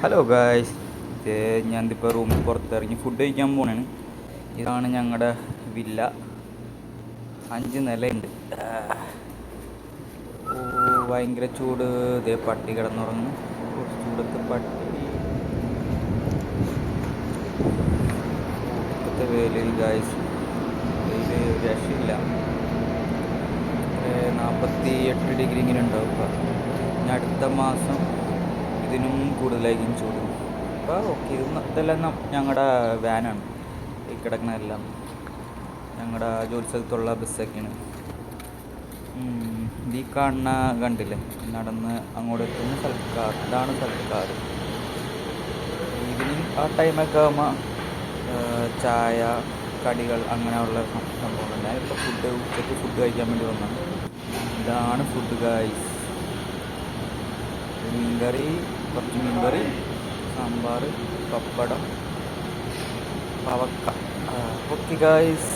Hello guys, ഞാനിപ്പോൾ റൂമിൽ പുറത്തിറങ്ങി ഫുഡ് കഴിക്കാൻ പോണാണ്. ഇതാണ് ഞങ്ങളുടെ വില്ല. 5 നിലയുണ്ട്. ഭയങ്കര ചൂട്. ഇതേ പട്ടി കിടന്നുറങ്ങുന്നു. ചൂടത്ത് പട്ടി ഇപ്പോഴത്തെ വെയിൽ ഗായ്സ്, വെയിൽ രക്ഷയില്ല. 48 ഡിഗ്രി ഇങ്ങനെ ഉണ്ടാവും. ഇനി അടുത്ത മാസം ഇതിനും കൂടുതലായിരിക്കും ചൂട്. അപ്പോൾ ഓക്കെ, ഇതെല്ലാം ഞങ്ങളുടെ വാനാണ്. ഈ കിടക്കുന്നതെല്ലാം ഞങ്ങളുടെ ജോലി സ്ഥലത്തുള്ള ബസ്സൊക്കെയാണ്. ഈ കാണുന്ന കണ്ടില്ലേ, നടന്ന് അങ്ങോട്ട് എത്തുന്ന സൽക്കാർ. ഇതാണ് സൽക്കാർ. ഈവനിങ് ആ ടൈമൊക്കെ ആകുമ്പോൾ ചായ, കടികൾ, അങ്ങനെയുള്ള സംഭവങ്ങൾ. ഞാനിപ്പോൾ ഉച്ചയ്ക്ക് ഫുഡ് കഴിക്കാൻ വേണ്ടി വന്നതാണ്. ഇതാണ് ഫുഡ് ഗായ്സ്. മീൻകറി, കുറച്ച് മീൻകറി, സാമ്പാർ, പപ്പടം, പവക്ക. Okay guys.